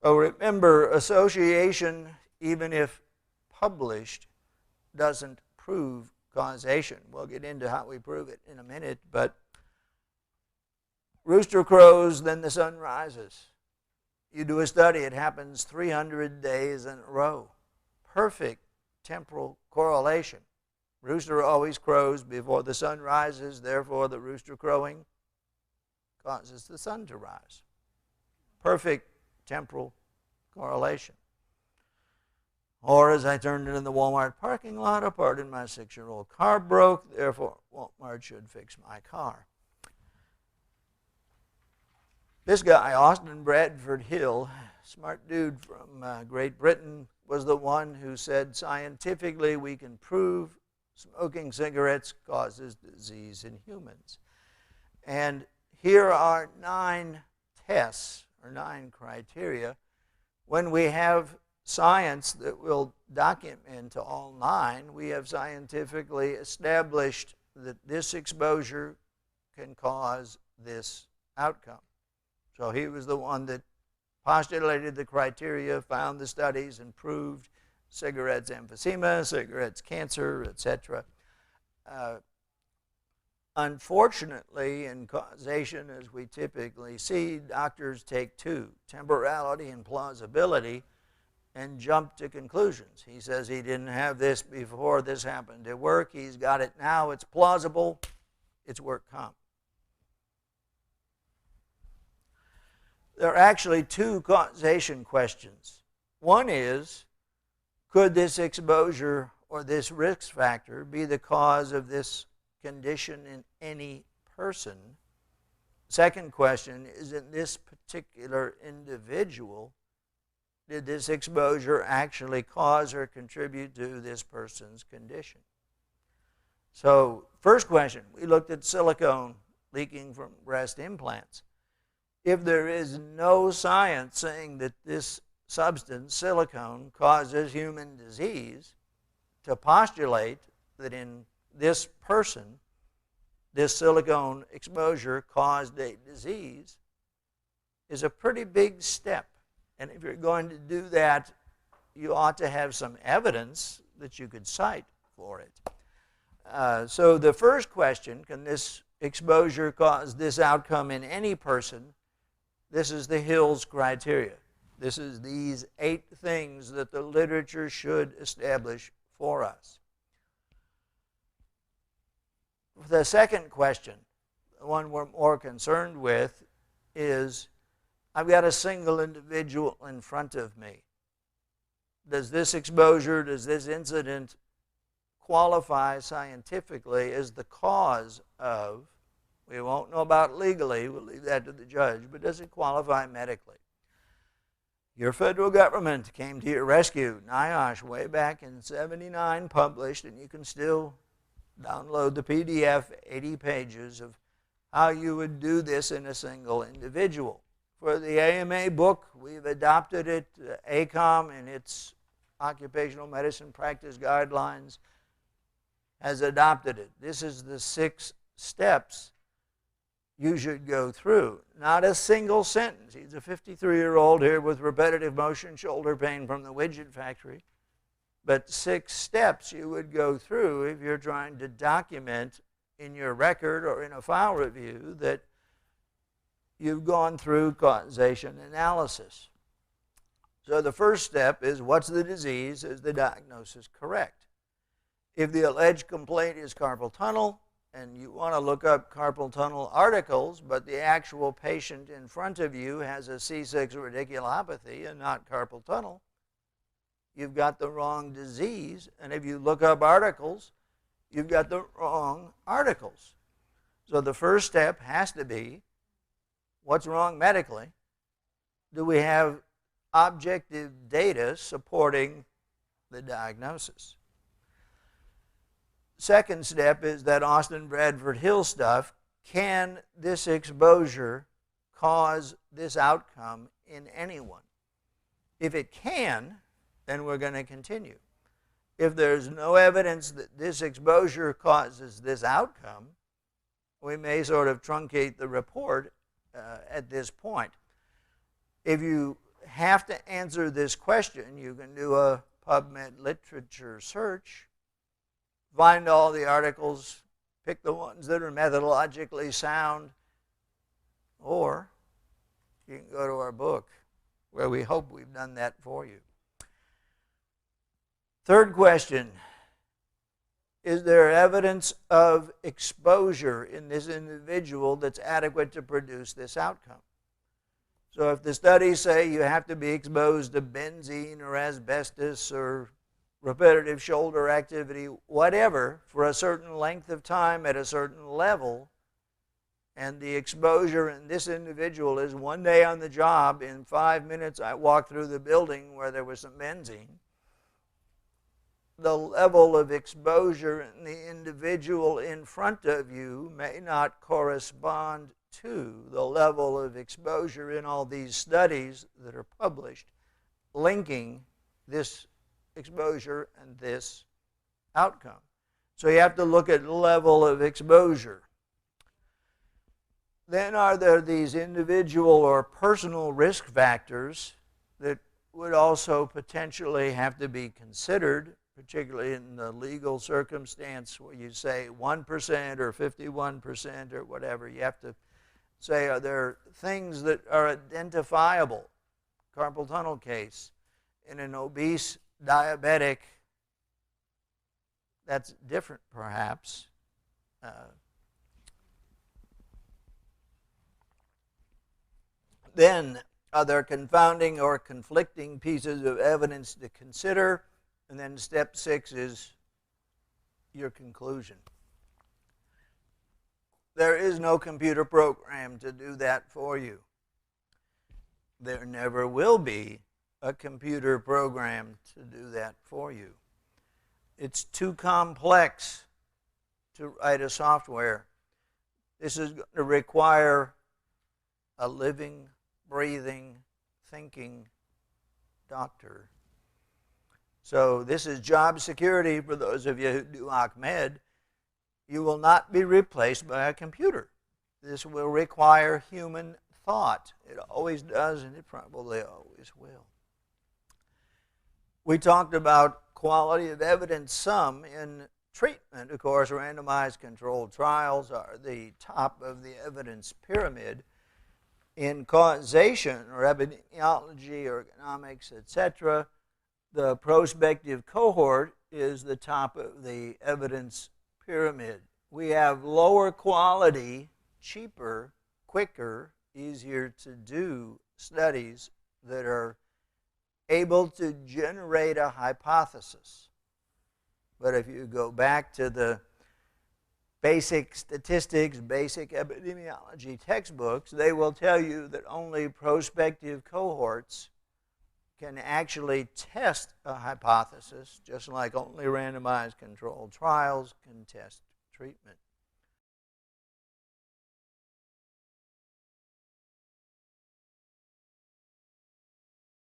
So remember, association, even if published, doesn't prove causation. We'll get into how we prove it in a minute, but rooster crows, then the sun rises. You do a study, it happens 300 days in a row. Perfect temporal correlation. Rooster always crows before the sun rises, therefore the rooster crowing causes the sun to rise. Perfect temporal correlation. Or as I turned into the Walmart parking lot, a part in my 6-year-old car broke, therefore Walmart should fix my car. This guy, Austin Bradford Hill, smart dude from Great Britain, was the one who said, scientifically we can prove smoking cigarettes causes disease in humans. And here are 9 tests, or 9 criteria. When we have science that will document all 9, we have scientifically established that this exposure can cause this outcome. So he was the one that postulated the criteria, found the studies, and proved cigarettes emphysema, cigarettes cancer, etc. Unfortunately, in causation, as we typically see, doctors take 2, temporality and plausibility, and jump to conclusions. He says he didn't have this before this happened at work. He's got it now. It's plausible. It's work comp. There are actually 2 causation questions. One is, could this exposure or this risk factor be the cause of this condition in any person? Second question is, in this particular individual, did this exposure actually cause or contribute to this person's condition? So, first question, we looked at silicone leaking from breast implants. If there is no science saying that this substance, silicone, causes human disease, to postulate that in this person, this silicone exposure caused a disease is a pretty big step. And if you're going to do that, you ought to have some evidence that you could cite for it. So the first question, can this exposure cause this outcome in any person? This is the Hills criteria. This is these 8 things that the literature should establish for us. The second question, the one we're more concerned with, is I've got a single individual in front of me. Does this exposure, does this incident qualify scientifically as the cause of, we won't know about legally, we'll leave that to the judge, but does it qualify medically? Your federal government came to your rescue. NIOSH, way back in '79, published, and you can still download the PDF, 80 pages of how you would do this in a single individual. For the AMA book, we've adopted it. ACOM, in its Occupational Medicine Practice Guidelines, has adopted it. This is the 6 steps you should go through. Not a single sentence. He's a 53-year-old here with repetitive motion shoulder pain from the widget factory. But 6 steps you would go through if you're trying to document in your record or in a file review that you've gone through causation analysis. So the first step is, what's the disease? Is the diagnosis correct? If the alleged complaint is carpal tunnel, and you want to look up carpal tunnel articles, but the actual patient in front of you has a C6 radiculopathy and not carpal tunnel, you've got the wrong disease. And if you look up articles, you've got the wrong articles. So the first step has to be, what's wrong medically? Do we have objective data supporting the diagnosis? Second step is that Austin Bradford Hill stuff. Can this exposure cause this outcome in anyone? If it can, then we're going to continue. If there's no evidence that this exposure causes this outcome, we may sort of truncate the report at this point. If you have to answer this question. You can do a PubMed literature search, find all the articles, pick the ones that are methodologically sound, or you can go to our book, where we hope we've done that for you. Third question, is there evidence of exposure in this individual that's adequate to produce this outcome? So if the studies say you have to be exposed to benzene or asbestos or repetitive shoulder activity, whatever, for a certain length of time at a certain level, and the exposure in this individual is one day on the job, in 5 minutes I walked through the building where there was some benzene, the level of exposure in the individual in front of you may not correspond to the level of exposure in all these studies that are published linking this exposure and this outcome. So you have to look at level of exposure. Then are there these individual or personal risk factors that would also potentially have to be considered, particularly in the legal circumstance where you say 1% or 51% or whatever. You have to say, are there things that are identifiable? Carpal tunnel case. In an obese diabetic, that's different perhaps. Then, are there confounding or conflicting pieces of evidence to consider? And then step 6 is your conclusion. There is no computer program to do that for you. There never will be a computer program to do that for you. It's too complex to write a software. This is going to require a living, breathing, thinking doctor. So this is job security for those of you who do Ahmed. You will not be replaced by a computer. This will require human thought. It always does, and it probably always will. We talked about quality of evidence some in treatment. Of course, randomized controlled trials are the top of the evidence pyramid. In causation or epidemiology or economics, etc., the prospective cohort is the top of the evidence pyramid. We have lower quality, cheaper, quicker, easier to do studies that are able to generate a hypothesis. But if you go back to the basic statistics, basic epidemiology textbooks, they will tell you that only prospective cohorts can actually test a hypothesis, just like only randomized controlled trials can test treatment.